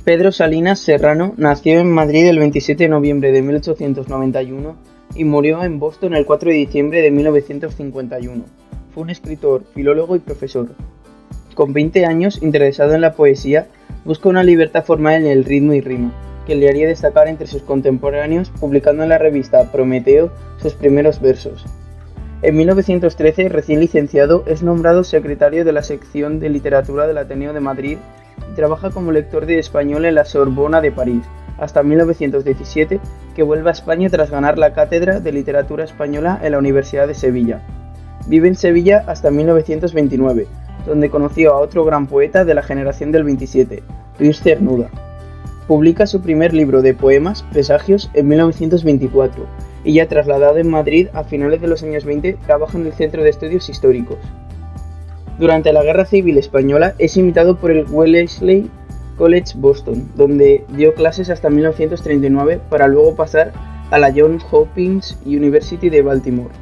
Pedro Salinas Serrano nació en Madrid el 27 de noviembre de 1891 y murió en Boston el 4 de diciembre de 1951. Fue un escritor, filólogo y profesor. Con 20 años, interesado en la poesía, busca una libertad formal en el ritmo y rima, que le haría destacar entre sus contemporáneos, publicando en la revista Prometeo sus primeros versos. En 1913, recién licenciado, es nombrado secretario de la sección de literatura del Ateneo de Madrid y trabaja como lector de español en la Sorbona de París, hasta 1917, que vuelve a España tras ganar la cátedra de literatura española en la Universidad de Sevilla. Vive en Sevilla hasta 1929, donde conoció a otro gran poeta de la generación del 27, Luis Cernuda. Publica su primer libro de poemas, Presagios, en 1924, y ya trasladado en Madrid a finales de los años 20, trabaja en el Centro de Estudios Históricos. Durante la Guerra Civil Española es invitado por el Wellesley College Boston, donde dio clases hasta 1939 para luego pasar a la Johns Hopkins University de Baltimore.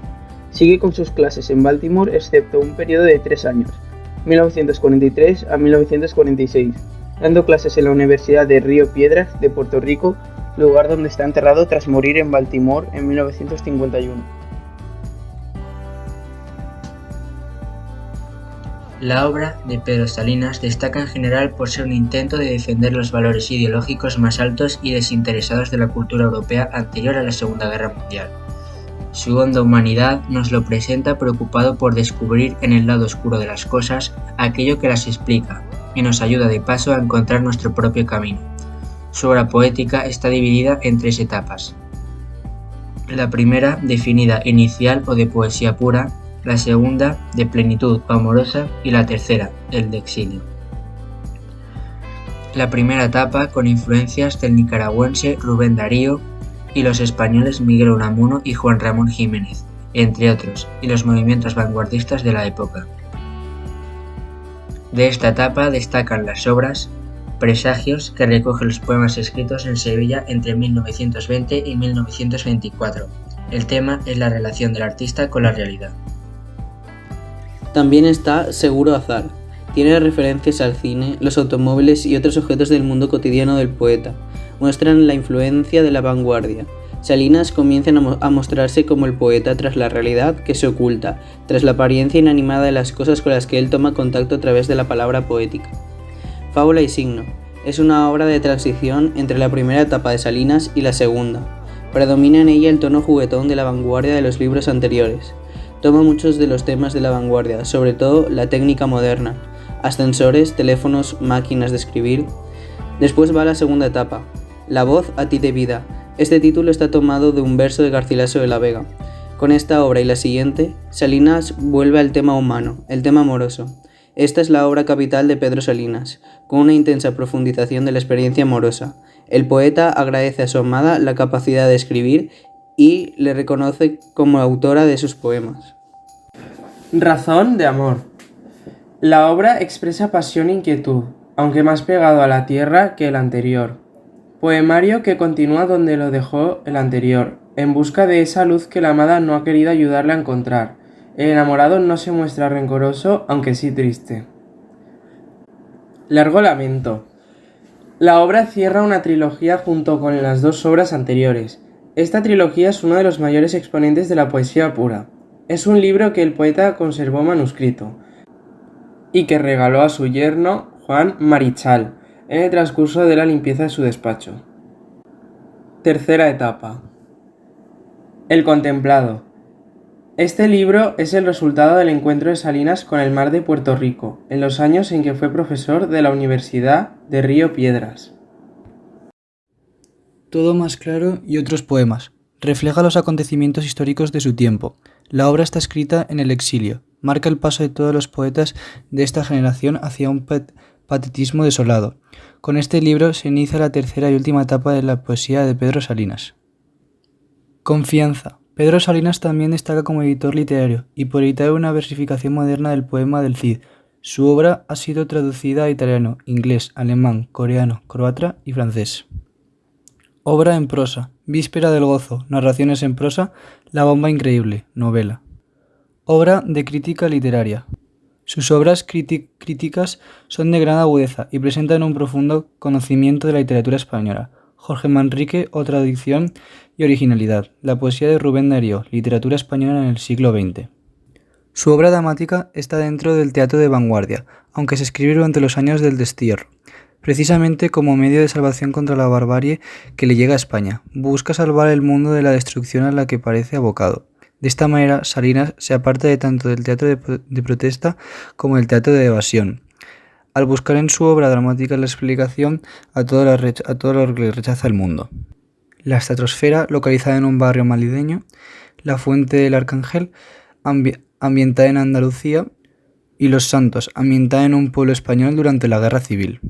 Sigue con sus clases en Baltimore excepto un periodo de 3 años, 1943 a 1946, dando clases en la Universidad de Río Piedras de Puerto Rico, lugar donde está enterrado tras morir en Baltimore en 1951. La obra de Pedro Salinas destaca en general por ser un intento de defender los valores ideológicos más altos y desinteresados de la cultura europea anterior a la Segunda Guerra Mundial. Su honda humanidad nos lo presenta preocupado por descubrir en el lado oscuro de las cosas aquello que las explica y nos ayuda de paso a encontrar nuestro propio camino. Su obra poética está dividida en 3 etapas. La primera, definida inicial o de poesía pura, la segunda, de plenitud o amorosa, y la tercera, el de exilio. La primera etapa con influencias del nicaragüense Rubén Darío y los españoles Miguel Unamuno y Juan Ramón Jiménez, entre otros, y los movimientos vanguardistas de la época. De esta etapa destacan las obras Presagios, que recoge los poemas escritos en Sevilla entre 1920 y 1924. El tema es la relación del artista con la realidad. También está Seguro Azar. Tiene referencias al cine, los automóviles y otros objetos del mundo cotidiano del poeta. Muestran la influencia de la vanguardia. Salinas comienza a mostrarse como el poeta tras la realidad que se oculta, tras la apariencia inanimada de las cosas con las que él toma contacto a través de la palabra poética. Fábula y signo. Es una obra de transición entre la primera etapa de Salinas y la segunda. Predomina en ella el tono juguetón de la vanguardia de los libros anteriores. Toma muchos de los temas de la vanguardia, sobre todo la técnica moderna, ascensores, teléfonos, máquinas de escribir. Después va la segunda etapa, La voz a ti de vida. Este título está tomado de un verso de Garcilaso de la Vega. Con esta obra y la siguiente, Salinas vuelve al tema humano, el tema amoroso. Esta es la obra capital de Pedro Salinas, con una intensa profundización de la experiencia amorosa. El poeta agradece a su amada la capacidad de escribir y le reconoce como autora de sus poemas. Razón de amor. La obra expresa pasión e inquietud, aunque más pegado a la tierra que el anterior. Poemario que continúa donde lo dejó el anterior, en busca de esa luz que la amada no ha querido ayudarle a encontrar. El enamorado no se muestra rencoroso, aunque sí triste. Largo lamento. La obra cierra una trilogía junto con las 2 obras anteriores. Esta trilogía es uno de los mayores exponentes de la poesía pura. Es un libro que el poeta conservó manuscrito y que regaló a su yerno, Juan Marichal, en el transcurso de la limpieza de su despacho. Tercera etapa. El contemplado. Este libro es el resultado del encuentro de Salinas con el mar de Puerto Rico, en los años en que fue profesor de la Universidad de Río Piedras. Todo más claro y otros poemas. Refleja los acontecimientos históricos de su tiempo. La obra está escrita en el exilio. Marca el paso de todos los poetas de esta generación hacia un patetismo desolado. Con este libro se inicia la tercera y última etapa de la poesía de Pedro Salinas. Confianza. Pedro Salinas también destaca como editor literario y por editar una versificación moderna del poema del Cid. Su obra ha sido traducida a italiano, inglés, alemán, coreano, croata y francés. Obra en prosa. Víspera del gozo. Narraciones en prosa. La bomba increíble. Novela. Obra de crítica literaria. Sus obras críticas son de gran agudeza y presentan un profundo conocimiento de la literatura española. Jorge Manrique o tradición y originalidad. La poesía de Rubén Darío, literatura española en el siglo XX. Su obra dramática está dentro del teatro de vanguardia, aunque se escribe durante los años del destierro, precisamente como medio de salvación contra la barbarie que le llega a España. Busca salvar el mundo de la destrucción a la que parece abocado. De esta manera, Salinas se aparta de tanto del teatro de protesta como del teatro de evasión, al buscar en su obra dramática la explicación a todo lo que rechaza el mundo. La estratosfera, localizada en un barrio madrileño, la fuente del Arcángel, ambientada en Andalucía, y Los Santos, ambientada en un pueblo español durante la Guerra Civil.